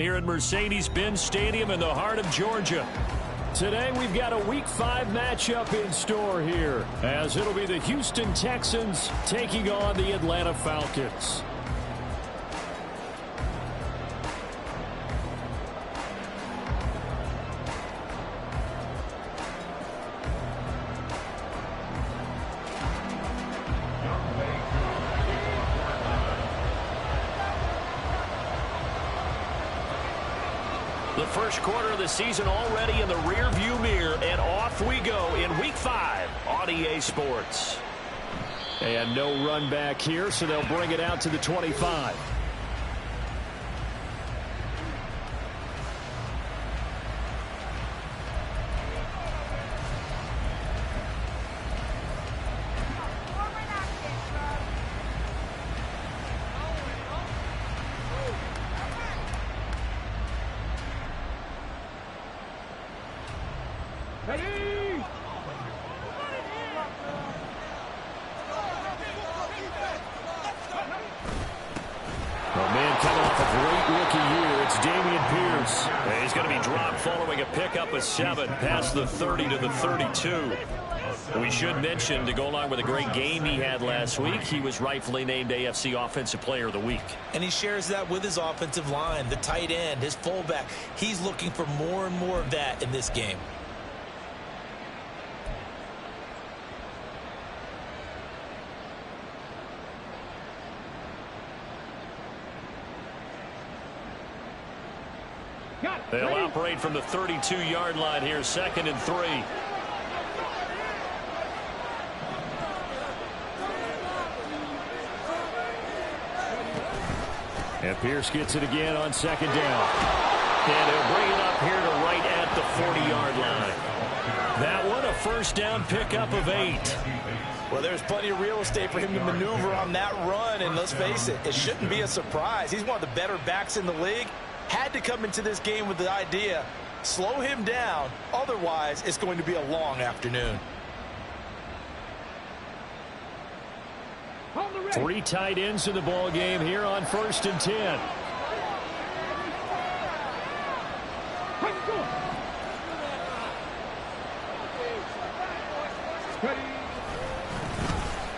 Here at Mercedes-Benz Stadium in the heart of Georgia. Today we've got a Week 5 matchup in store here, as it'll be the Houston Texans taking on the Atlanta Falcons. The first quarter of the season already in the rear-view mirror, and off we go in Week 5 on EA Sports. And no run back here, so they'll bring it out to the 25. He's going to be dropped following a pickup of 7 past the 30 to the 32. We should mention, to go along with a great game he had last week, he was rightfully named AFC Offensive Player of the Week. And he shares that with his offensive line, the tight end, his fullback. He's looking for more and more of that in this game. They'll operate from the 32-yard line here, 2nd and 3. And Pierce gets it again on 2nd down. And he'll bring it up here to right at the 40-yard line. That one, a first down pickup of 8. Well, there's plenty of real estate for him to maneuver on that run, and let's face it, it shouldn't be a surprise. He's one of the better backs in the league. Had to come into this game with the idea, slow him down, otherwise it's going to be a long afternoon. 3 tight ends in the ball game here on 1st and 10.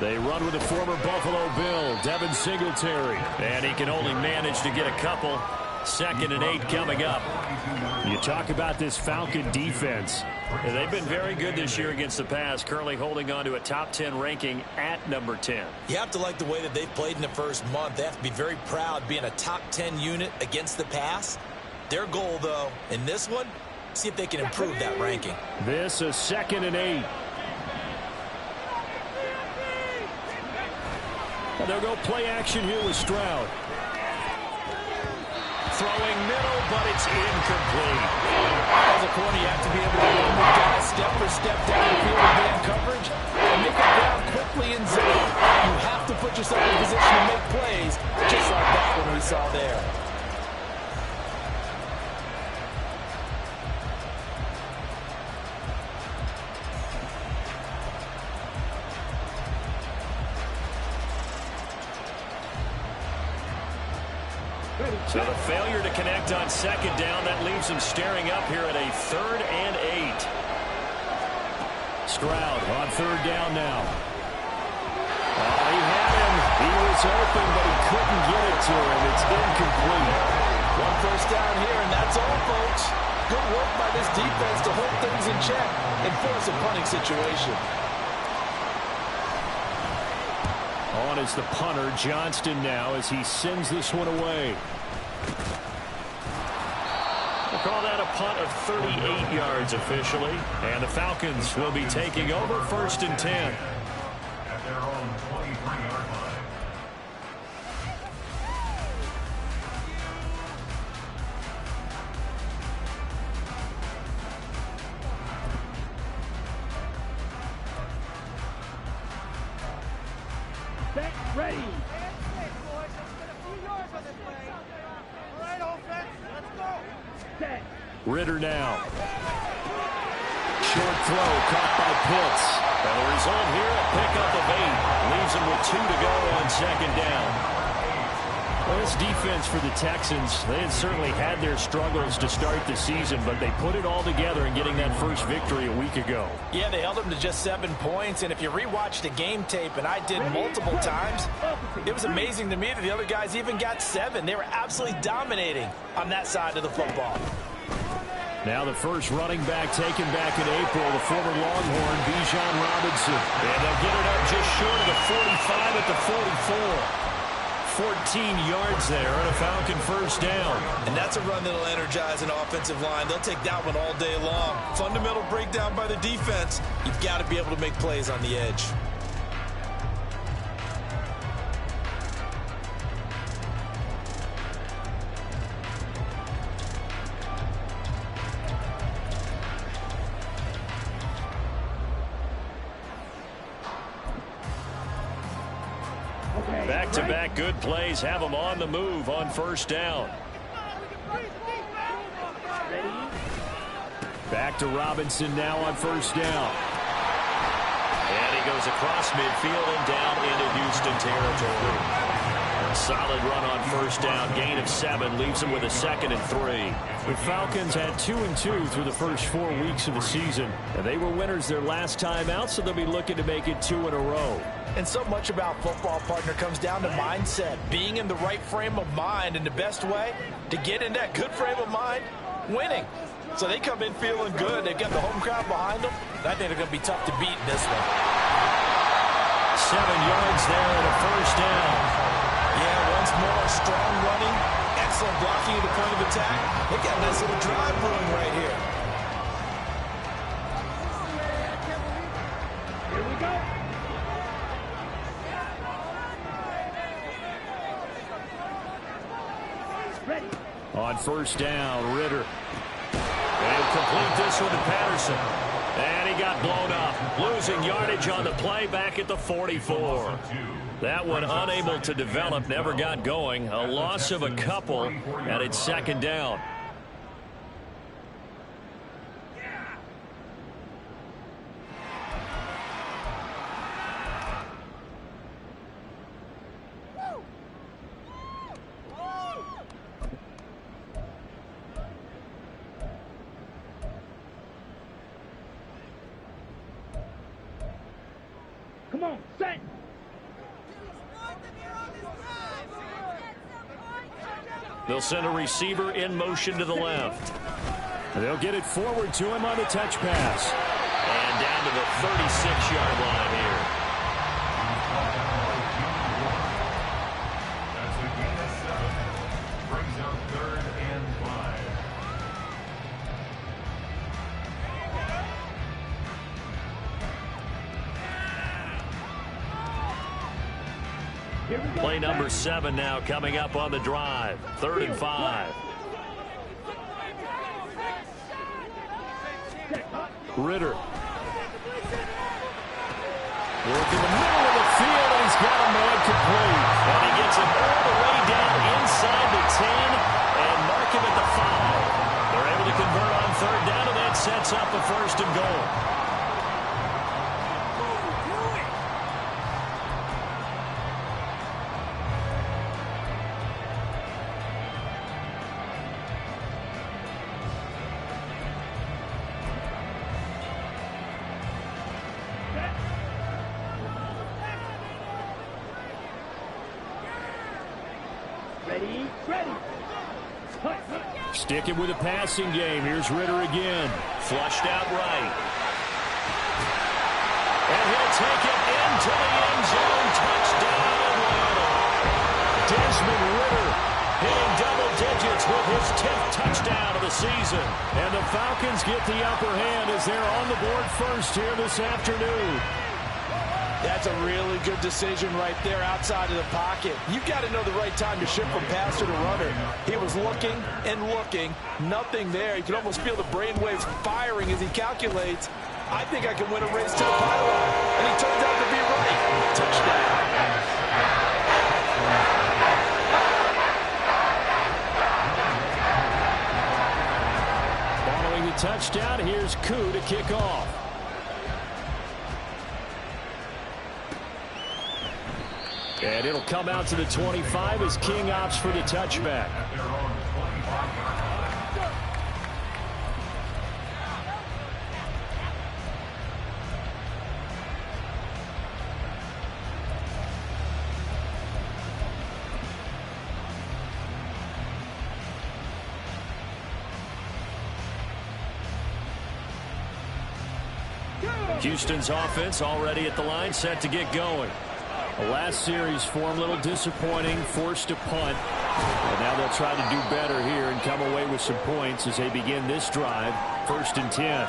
They run with the former Buffalo Bill, Devin Singletary, and he can only manage to get a couple. 2nd and 8 coming up. You talk about this Falcon defense. They've been very good this year against the pass, currently holding on to a top 10 ranking at number 10. You have to like the way that they've played in the first month. They have to be very proud being a top 10 unit against the pass. Their goal, though, in this one, see if they can improve that ranking. This is 2nd and 8. And they'll go play action here with Stroud. Throwing middle, but it's incomplete. As a corner, you have to be able to run with guys step for step down the field with man coverage and make it down quickly in zone. You have to put yourself in position to make plays, just like that one we saw there. So the failure to connect on 2nd down, that leaves him staring up here at a 3rd and 8. Stroud on 3rd down now. Oh, he had him. He was open, but he couldn't get it to him. It's incomplete. 1 first down here, and that's all, folks. Good work by this defense to hold things in check and force a punting situation. On is the punter, Johnston, now, as he sends this one away. We'll call that a punt of 38 yards officially. And the Falcons will be taking over 1st and 10. At their own 23-yard line. Ready. Ritter now. Short throw caught by Pitts. And the result here, a pickup of 8. Leaves him with 2 to go on 2nd down. Well, this defense for the Texans, they had certainly had their struggles to start the season, but they put it all together in getting that first victory a week ago. Yeah, they held them to just 7 points, and if you rewatch the game tape, and I did multiple times, it was amazing to me that the other guys even got 7. They were absolutely dominating on that side of the football. Now the first running back taken back in April, the former Longhorn, Bijan Robinson. And they'll get it up just short of the 45 at the 44. 14 yards there and a Falcon first down. And that's a run that'll energize an offensive line. They'll take that one all day long. Fundamental breakdown by the defense. You've got to be able to make plays on the edge. Back-to-back good plays have them on the move on first down. Back to Robinson now on first down. And he goes across midfield and down into Houston territory. A solid run on first down. Gain of 7 leaves him with a 2nd and 3. The Falcons had 2-2 through the first 4 weeks of the season. And they were winners their last time out, so they'll be looking to make it 2 in a row. And so much about football, partner, comes down to mindset. Being in the right frame of mind, and the best way to get in that good frame of mind, winning. So they come in feeling good. They've got the home crowd behind them. I think they're going to be tough to beat in this one. 7 yards there and a first down. Yeah, once more, strong running, excellent blocking at the point of attack. They got a nice little drive brewing right here. Here we go. Ready. On first down, Ritter. And he'll complete this one to Patterson. And he got blown up. Losing yardage on the play back at the 44. That one unable to develop, never got going. A loss of a couple, and it's 2nd down. Come on, set. They'll send a receiver in motion to the left. They'll get it forward to him on the touch pass. And down to the 36-yard line here. That's a gain of 7. Brings up 3rd and 5. Play number 7 now coming up on the drive. 3rd and 5. Ritter. Working the middle of the field, and he's got a man complete. And he gets it all the way down inside the 10 and mark him at the 5. They're able to convert on 3rd down, and that sets up a 1st and goal. Sticking with a passing game. Here's Ritter again. Flushed out right. And he'll take it into the end zone. Touchdown, Atlanta. Desmond Ritter hitting double digits with his 10th touchdown of the season. And the Falcons get the upper hand as they're on the board first here this afternoon. That's a really good decision right there outside of the pocket. You've got to know the right time to shift from passer to runner. He was looking and looking. Nothing there. You can almost feel the brainwaves firing as he calculates. I think I can win a race to the pylon. And he turns out to be right. Touchdown. Following the touchdown, here's Koo to kick off. And And it'll come out to the 25 as King opts for the touchback. Houston's offense already at the line, set to get going. The last series for him, a little disappointing, forced to punt. And now they'll try to do better here and come away with some points as they begin this drive, 1st and 10.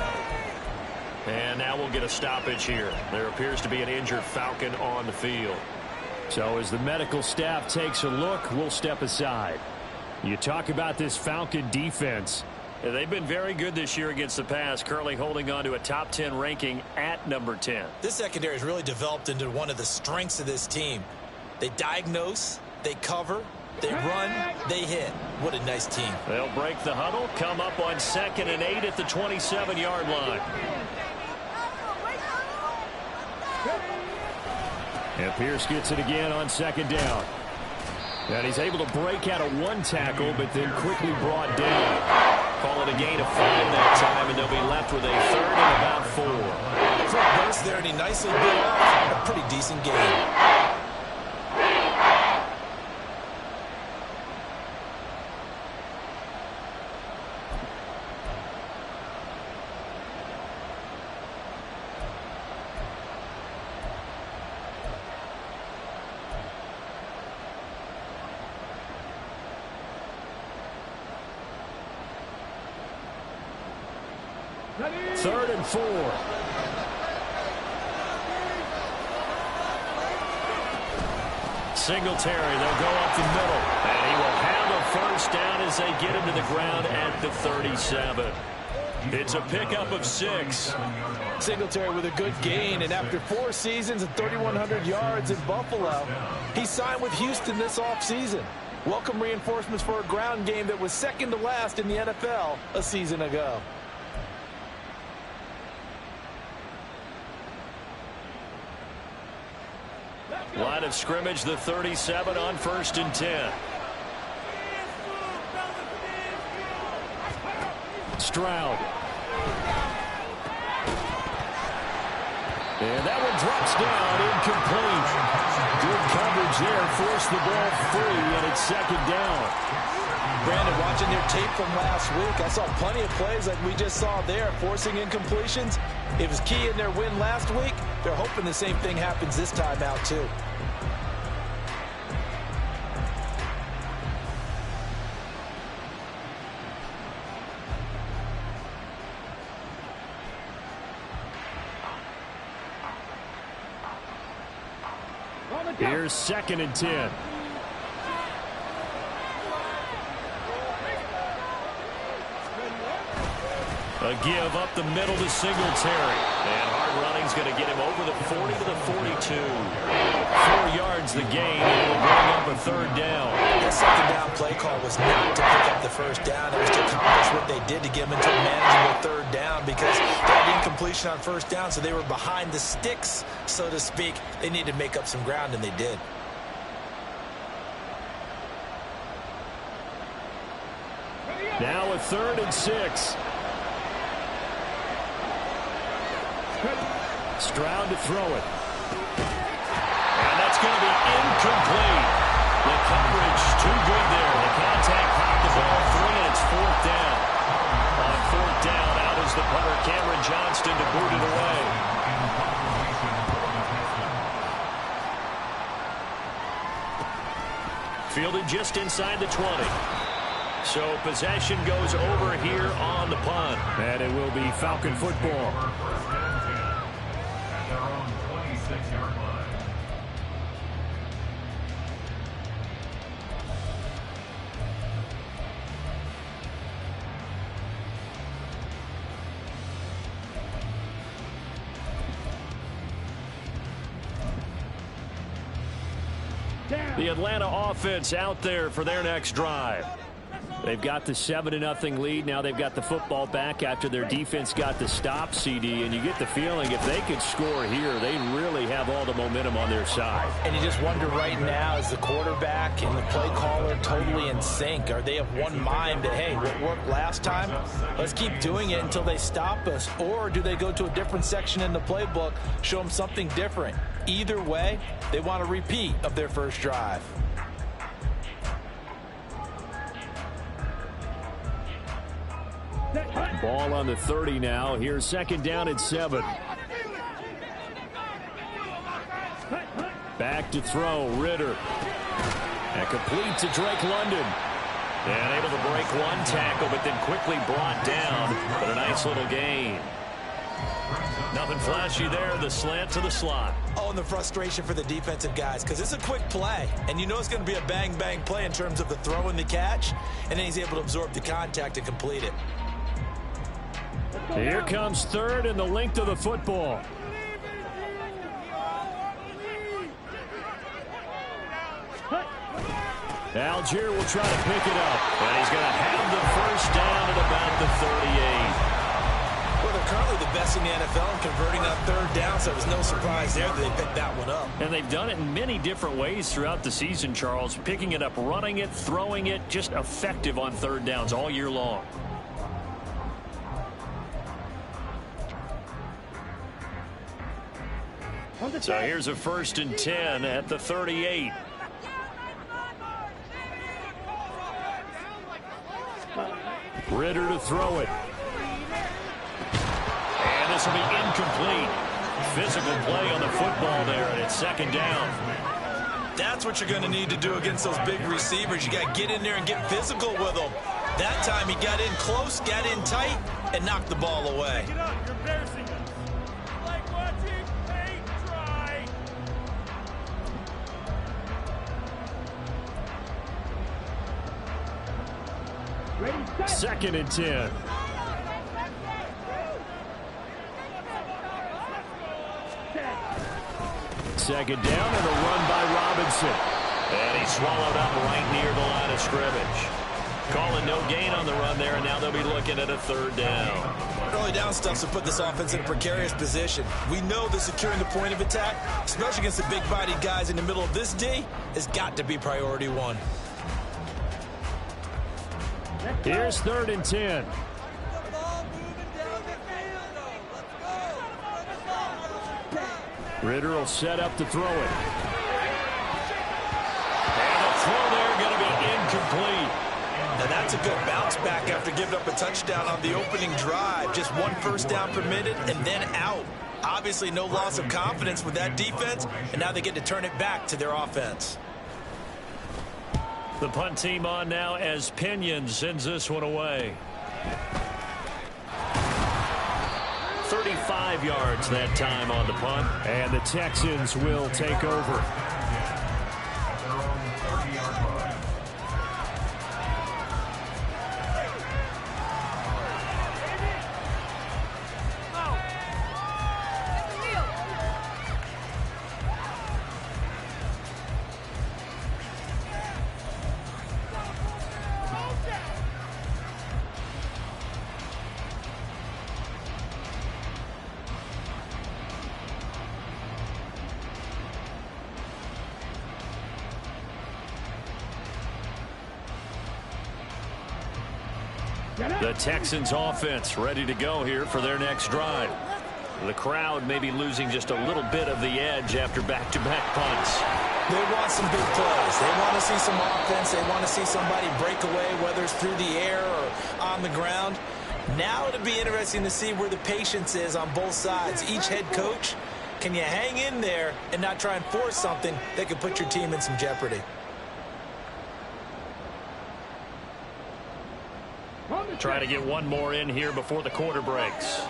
And now we'll get a stoppage here. There appears to be an injured Falcon on the field. So as the medical staff takes a look, we'll step aside. You talk about this Falcon defense. They've been very good this year against the pass, currently holding on to a top 10 ranking at number 10. This secondary has really developed into one of the strengths of this team. They diagnose, they cover, they run, they hit. What a nice team. They'll break the huddle, come up on 2nd and 8 at the 27-yard line. And Pierce gets it again on 2nd down. And he's able to break out of one tackle, but then quickly brought down. Call it a gain of 5 that time, and they'll be left with a 3rd and about 4. Quick burst there, and he nicely bit off a pretty decent game. Third and 4. Singletary, they'll go up the middle. And he will have a 1st down as they get him to the ground at the 37. It's a pickup of 6. Singletary with a good gain, and after 4 seasons and 3,100 yards in Buffalo, he signed with Houston this offseason. Welcome reinforcements for a ground game that was second to last in the NFL a season ago. Line of scrimmage, the 37 on 1st and 10. Stroud. And that one drops down, incomplete. Good coverage there, forced the ball free, and it's 2nd down. Brandon, watching their tape from last week, I saw plenty of plays like we just saw there, forcing incompletions. It was key in their win last week. They're hoping the same thing happens this time out, too. Here's 2nd and 10. A give up the middle to Singletary. And hard running's going to get him over the 40 to the 42. 4 yards the gain, and it'll bring up a 3rd down. That 2nd down play call was not to pick up the 1st down. It was to accomplish what they did to give them into a manageable 3rd down because they had incompletion on 1st down, so they were behind the sticks, so to speak. They needed to make up some ground, and they did. Now a 3rd and 6. Stroud to throw it. And that's going to be incomplete. The coverage too good there. The contact popped the ball free, and it's 4th down. On 4th down, out is the punter, Cameron Johnston, to boot it away. Fielded just inside the 20. So possession goes over here on the punt. And it will be Falcon football. Their own 26-yard line. The Atlanta offense out there for their next drive. They've got the 7-0 lead. Now they've got the football back after their defense got the stop, CD. And you get the feeling if they could score here, they really have all the momentum on their side. And you just wonder right now, is the quarterback and the play caller totally in sync? Are they of one mind that, hey, what worked last time, let's keep doing it until they stop us? Or do they go to a different section in the playbook, show them something different? Either way, they want a repeat of their first drive. Ball on the 30 now. Here's 2nd down and 7. Back to throw, Ritter. And complete to Drake London. And able to break one tackle, but then quickly brought down. But a nice little gain. Nothing flashy there. The slant to the slot. Oh, and the frustration for the defensive guys, because it's a quick play. And you know it's going to be a bang-bang play in terms of the throw and the catch. And then he's able to absorb the contact and complete it. Here comes 3rd and the length of the football. Algier will try to pick it up. And he's going to have the first down at about the 38. Well, they're currently the best in the NFL in converting on 3rd down, so it was no surprise there that they picked that one up. And they've done it in many different ways throughout the season, Charles. Picking it up, running it, throwing it, just effective on 3rd downs all year long. So here's a 1st and 10 at the 38. Ritter to throw it. And this will be incomplete. Physical play on the football there, and it's 2nd down. That's what you're going to need to do against those big receivers. You got to get in there and get physical with them. That time he got in close, got in tight, and knocked the ball away. Get up, you're embarrassing us. Like watching paint dry. Ready, set. 2nd and 10. Second down and a run by Robinson. And he's swallowed up right near the line of scrimmage. Calling no gain on the run there, and now they'll be looking at a 3rd down. Early down stuff to put this offense in a precarious position. We know that securing the point of attack, especially against the big-bodied guys in the middle of this D, has got to be priority one. Here's 3rd and 10. Ritter will set up to throw it. And the throw there going to be incomplete. Now that's a good bounce back after giving up a touchdown on the opening drive. Just 1 first down permitted and then out. Obviously no loss of confidence with that defense, and now they get to turn it back to their offense. The punt team on now as Pinion sends this one away. 35 yards that time on the punt, and the Texans will take over. The Texans offense ready to go here for their next drive. The crowd may be losing just a little bit of the edge after back-to-back punts. They want some big plays. They want to see some offense. They want to see somebody break away, whether it's through the air or on the ground. Now it'll be interesting to see where the patience is on both sides. Each head coach, can you hang in there and not try and force something that could put your team in some jeopardy? Try to get one more in here before the quarter breaks.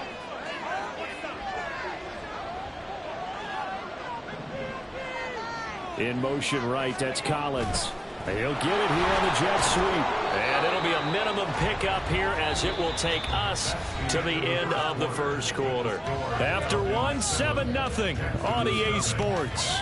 In motion right, that's Collins. He'll get it here on the jet sweep. And it'll be a minimum pickup here as it will take us to the end of the first quarter. After 7-0 on EA Sports.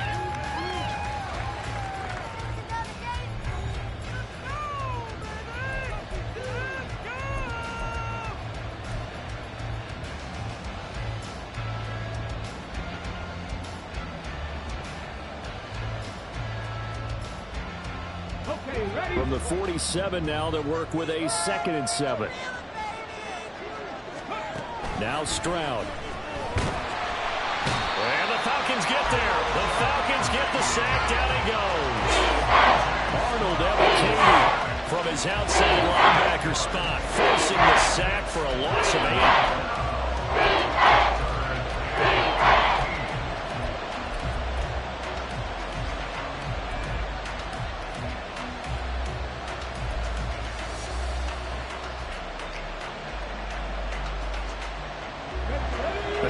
From the 47 now, they'll work with a 2nd and 7. Now Stroud. And the Falcons get there. The Falcons get the sack. Down he goes. Arnold Ebiketie from his outside linebacker spot, forcing the sack for a loss of 8.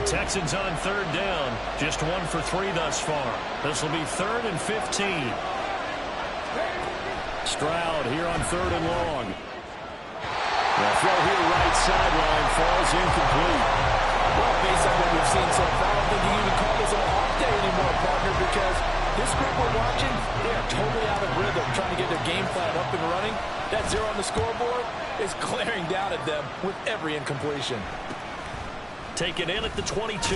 Texans on 3rd down. Just 1 for 3 thus far. This will be 3rd and 15. Stroud here on 3rd and long. The throw here right sideline falls incomplete. Well, based on what we've seen so far, I don't think you can even call this an off day anymore, partner, because this group we're watching, they are totally out of rhythm trying to get their game plan up and running. That 0 on the scoreboard is glaring down at them with every incompletion. Taken in at the 22.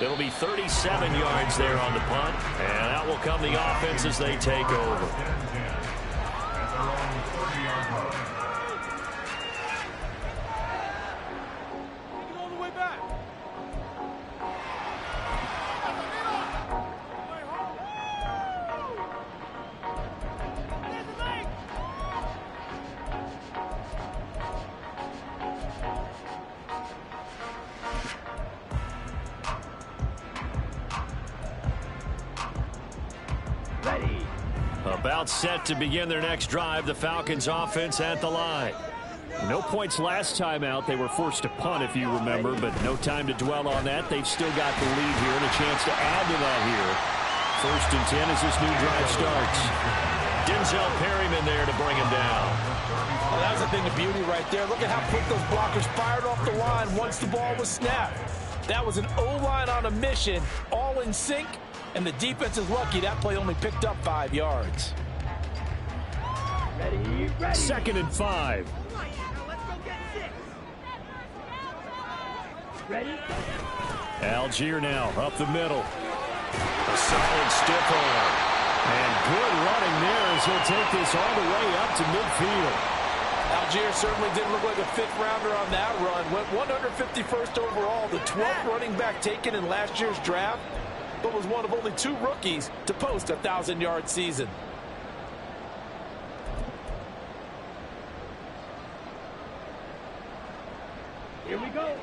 It'll be 37 yards there on the punt, and out will come the offense as they take over. All the way back. About set to begin their next drive, the Falcons offense at the line. No points last time out. They were forced to punt, if you remember, but no time to dwell on that. They've still got the lead here and a chance to add to that here. 1st and 10 as this new drive starts. Denzel Perryman there to bring him down. Well, that was the thing of beauty right there. Look at how quick those blockers fired off the line once the ball was snapped. That was an O-line on a mission, all in sync. And the defense is lucky that play only picked up 5 yards. Ready. 2nd and 5. Let's go get 6. Ready? Algier now up the middle. A solid stiff arm. And good running there as he'll take this all the way up to midfield. Algier certainly didn't look like a 5th rounder on that run. Went 151st overall, the 12th running back taken in last year's draft, but was one of only 2 rookies to post a 1,000-yard season. Here we go.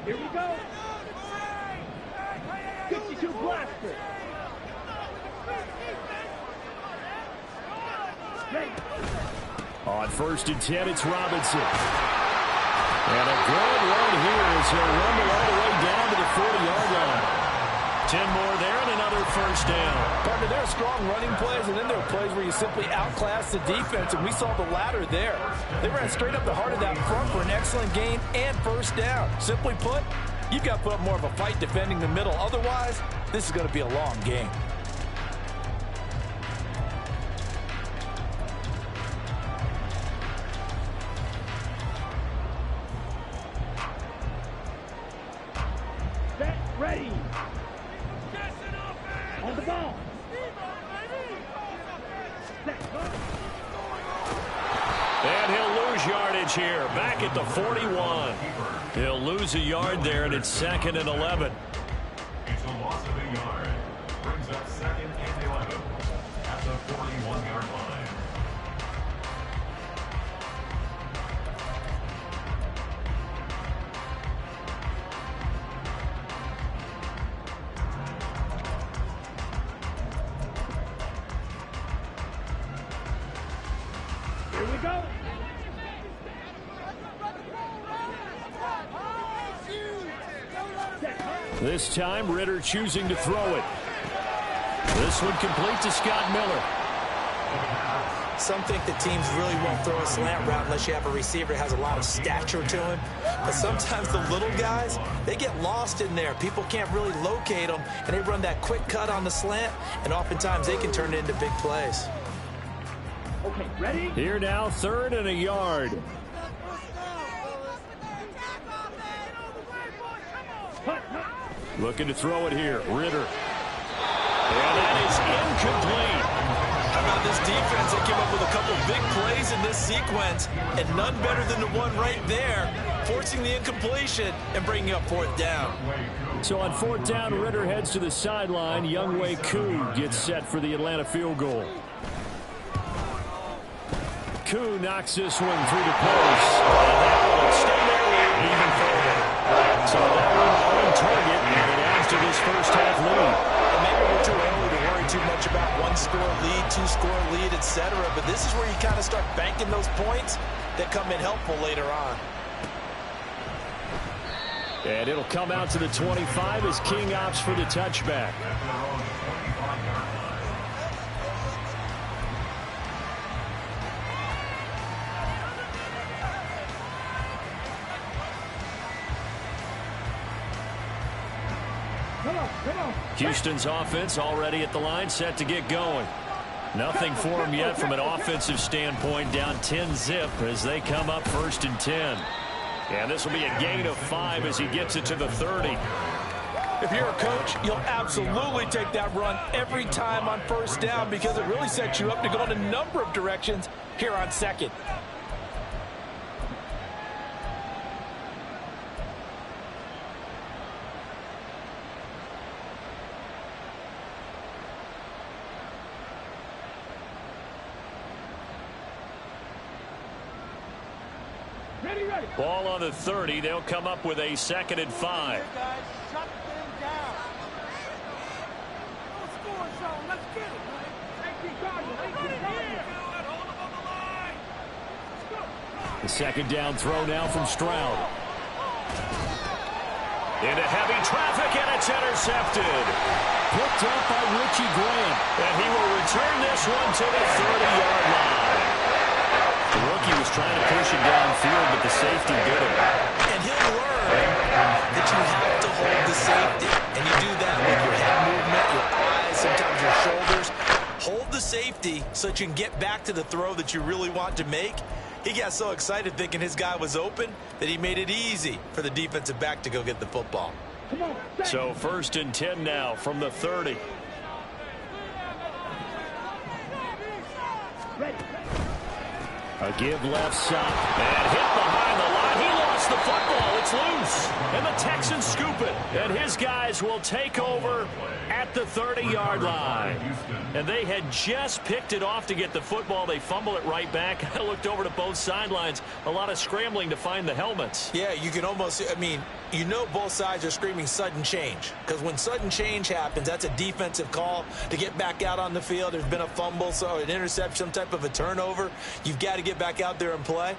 52 blaster. Ready. On 1st and 10, it's Robinson. And a good run here as he'll rumble all the way down to the 40-yard line. 10 more there and another 1st down. Partner, there are strong running plays, and then there are plays where you simply outclass the defense, and we saw the latter there. They ran straight up the heart of that front for an excellent gain and 1st down. Simply put, you've got to put up more of a fight defending the middle. Otherwise, this is going to be a long game. Set. Ready. On the ball. And he'll lose yardage here. Back at the 41. He'll lose a yard there, and it's 2nd and 11. It's a loss of a yard. Brings up 2nd and 11 at the 41-yard line. Here we go. This time, Ritter choosing to throw it. This one complete to Scott Miller. Some think that teams really won't throw a slant route unless you have a receiver that has a lot of stature to him. But sometimes the little guys, they get lost in there. People can't really locate them, and they run that quick cut on the slant, and oftentimes they can turn it into big plays. Okay, ready? Here now, 3rd and a yard. Looking to throw it here. Ritter. And that is incomplete. about this defense. They came up with a couple big plays in this sequence, and none better than the one right there, forcing the incompletion and bringing up fourth down. So on fourth down, Ritter heads to the sideline. Younghoe Koo gets set for the Atlanta field goal. Koo knocks this one through the post. And that will stay there even further. So that one on target, and it adds to this first half lead. And maybe we're too early to worry too much about one-score lead, two-score lead, etc. But this is where you kind of start banking those points that come in helpful later on. And it'll come out to the 25 as King opts for the touchback. Houston's offense already at the line, set to get going. Nothing for them yet from an offensive standpoint, down 10-zip as they come up 1st and 10. And this will be a gain of 5 as he gets it to the 30. If you're a coach, you'll absolutely take that run every time on first down because it really sets you up to go in a number of directions here on second. Ball on the 30. They'll come up with a 2nd and 5. The 2nd down throw now from Stroud. Into heavy traffic, and it's intercepted. Picked up by Richie Grant. And he will return this one to the 30-yard line. The rookie was trying to push it downfield, but the safety did it. And he'll learn that you have to hold the safety. And you do that with your head movement, your eyes, sometimes your shoulders. Hold the safety so that you can get back to the throw that you really want to make. He got so excited thinking his guy was open that he made it easy for the defensive back to go get the football. So 1st and 10 now from the 30. A give left side. And hit behind the line. He lost the football. It's loose. And the Texans scoop it. And his guys will take over at the 30-yard line. And they had just picked it off to get the football. They fumble it right back. I looked over to both sidelines. A lot of scrambling to find the helmets. Yeah, you can almost, I mean, you know both sides are screaming sudden change. Because when sudden change happens, that's a defensive call to get back out on the field. There's been a fumble, so an interception, some type of a turnover. You've got to get back out there and play.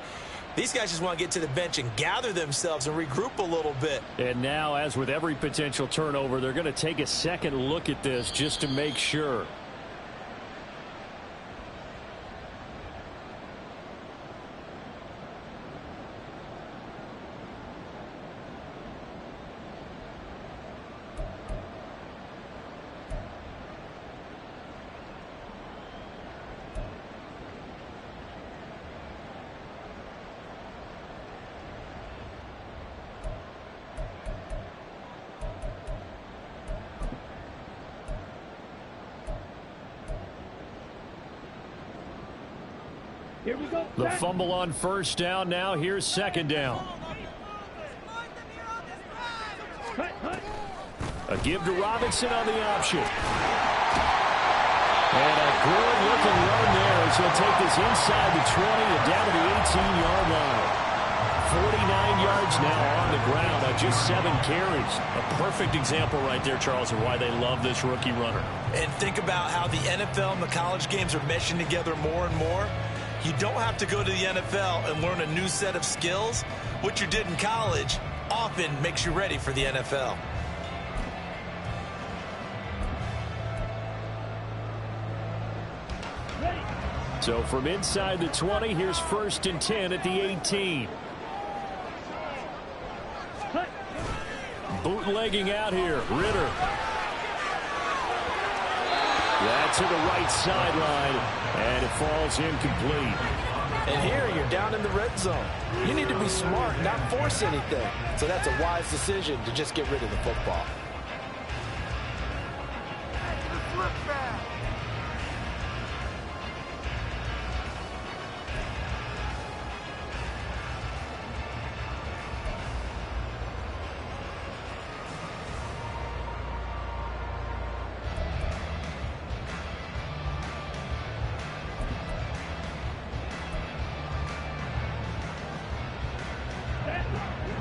These guys just want to get to the bench and gather themselves and regroup a little bit. And now, as with every potential turnover, they're going to take a second look at this just to make sure. The fumble on 1st down. Now here's 2nd down. A give to Robinson on the option. And a good-looking run there as he'll take this inside the 20 and down to the 18-yard line. 49 yards now on the ground on just 7 carries. A perfect example right there, Charles, of why they love this rookie runner. And think about how the NFL and the college games are meshing together more and more. You don't have to go to the NFL and learn a new set of skills. What you did in college often makes you ready for the NFL. So from inside the 20, here's 1st and 10 at the 18. Bootlegging out here, Ritter. That to the right sideline, and it falls incomplete. And here you're down in the red zone. You need to be smart, not force anything. So that's a wise decision to just get rid of the football.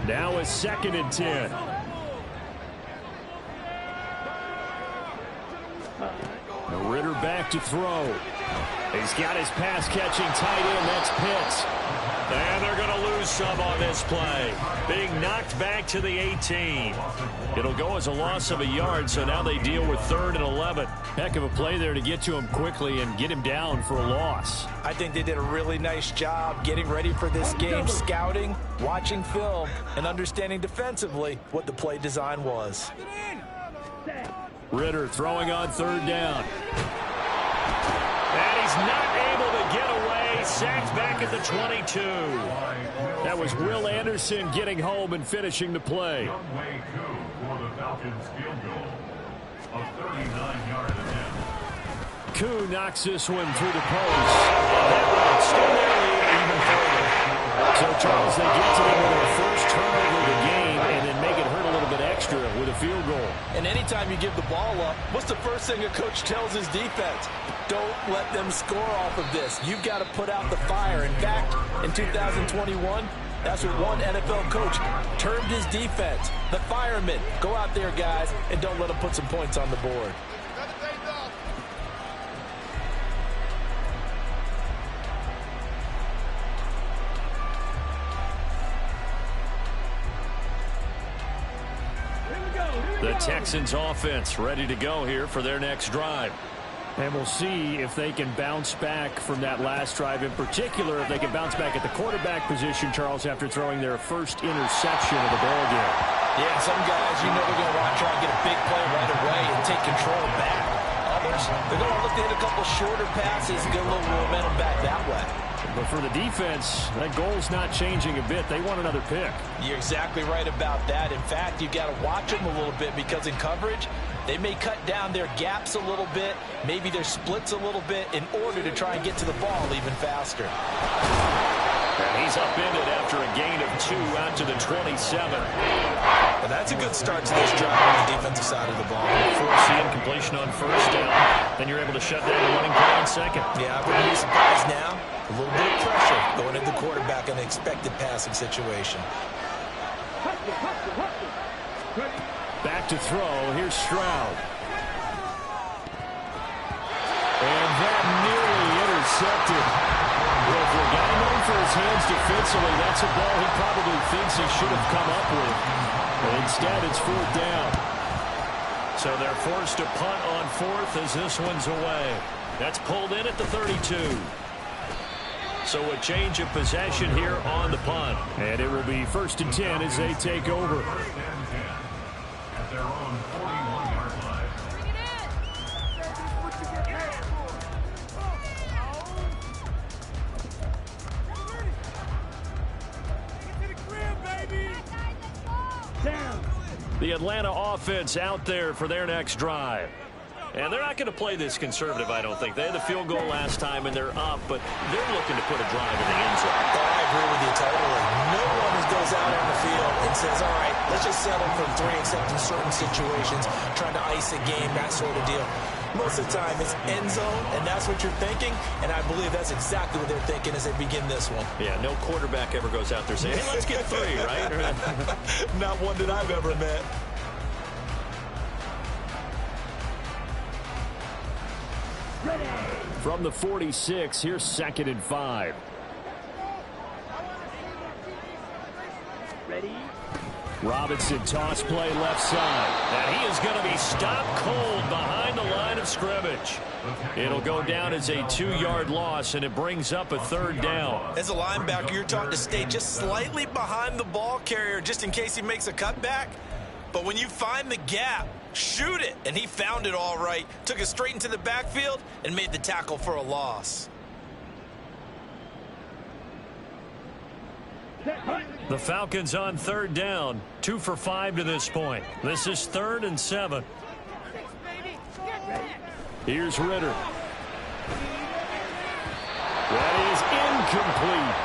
Now a 2nd and 10. Ritter back to throw. He's got his pass-catching tight end. That's Pitts. And they're going to lose some on this play. Being knocked back to the 18. It'll go as a loss of a yard, so now they deal with 3rd and 11. Heck of a play there to get to him quickly and get him down for a loss. I think they did a really nice job getting ready for this game, scouting, watching film, and understanding defensively what the play design was. Ritter throwing on 3rd down. And he's not able to get away. Sacked back at the 22. That was Will Anderson getting home and finishing the play. For the Falcons field goal, a 39-yard attempt. Koo knocks this one through the post. That will extend their lead even further. So, Charles, they get to them with their first turnover of the game and then make it hurt a little bit extra with a field goal. And anytime you give the ball up, what's the first thing a coach tells his defense? Don't let them score off of this. You've got to put out the fire. In fact, in 2021, that's what one NFL coach termed his defense. The firemen. Go out there, guys, and don't let them put some points on the board. The Texans offense ready to go here for their next drive. And we'll see if they can bounce back from that last drive. In particular, if they can bounce back at the quarterback position, Charles, after throwing their first interception of the ball game. Yeah, some guys, you know, they're going to want to try and get a big play right away and take control back. Others, they're going to look to hit a couple shorter passes and get a little momentum back that way. But for the defense, that goal's not changing a bit. They want another pick. You're exactly right about that. In fact, you've got to watch them a little bit because in coverage, they may cut down their gaps a little bit, maybe their splits a little bit in order to try and get to the ball even faster. And he's upended after a gain of 2 out to the 27. And that's a good start to this drive on the defensive side of the ball. Force the incompletion on 1st down. Then you're able to shut down the running play on 2nd. Yeah, I wouldn't be surprised now. A little bit of pressure going into the quarterback in an expected passing situation. Back to throw. Here's Stroud. And that nearly intercepted. Well, for a guy known for his hands defensively, that's a ball he probably thinks he should have come up with. But instead, it's 4th down. So they're forced to punt on 4th as this one's away. That's pulled in at the 32. So a change of possession here on the punt. And it will be 1st and 10 as they take over. At their own 41-yard line. The Atlanta offense out there for their next drive. And they're not going to play this conservative, I don't think. They had the field goal last time, and they're up, but they're looking to put a drive in the end zone. I agree with you totally. No one goes out on the field and says, all right, let's just settle for 3 except in certain situations, trying to ice a game, that sort of deal. Most of the time, it's end zone, and that's what you're thinking, and I believe that's exactly what they're thinking as they begin this one. Yeah, no quarterback ever goes out there saying, hey, let's get 3, right? Not one that I've ever met. From the 46, here's 2nd and 5. Ready? Robinson toss play left side. And he is going to be stopped cold behind the line of scrimmage. It'll go down as a 2-yard loss, and it brings up a 3rd down. As a linebacker, you're taught to stay just slightly behind the ball carrier just in case he makes a cutback. But when you find the gap, shoot it. And he found it all right. Took it straight into the backfield and made the tackle for a loss. The Falcons on 3rd down. 2 for 5 to this point. This is 3rd and 7. Here's Ritter. That is incomplete.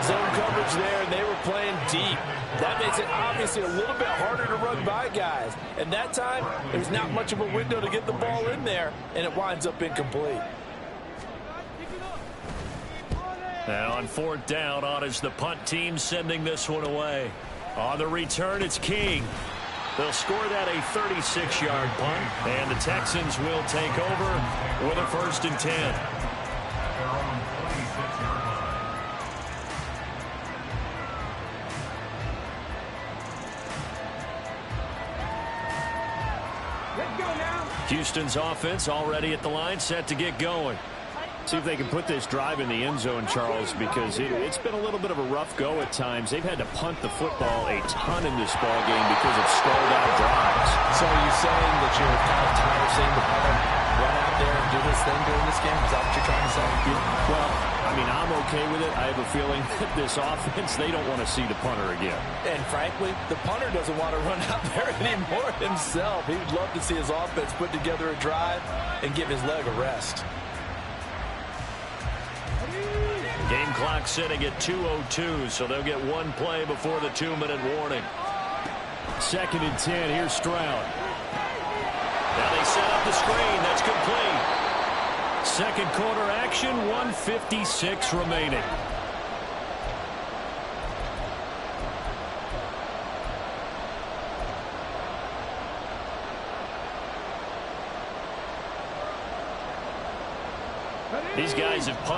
Zone coverage there, and they were playing deep. That makes it obviously a little bit harder to run by guys. And that time, there's not much of a window to get the ball in there, and it winds up incomplete. Now on 4th down, on is the punt team sending this one away. On the return, it's King. They'll score that a 36-yard punt, and the Texans will take over with a 1st and 10. At their own 26-yard line. Let's go now. Houston's offense already at the line, set to get going. See if they can put this drive in the end zone, Charles, because it's been a little bit of a rough go at times. They've had to punt the football a ton in this ball game because of stalled out drives. So are you saying that you're kind of tired of seeing the punter run out there and do his thing during this game? Is that what you're trying to say? Well, I mean, I'm okay with it. I have a feeling that this offense, they don't want to see the punter again. And frankly, the punter doesn't want to run out there anymore himself. He'd love to see his offense put together a drive and give his leg a rest. Game clock sitting at 2:02, so they'll get one play before the 2-minute warning. 2nd and 10, here's Stroud. Now they set up the screen. That's complete. Second quarter action, 1:56 remaining. These guys have punted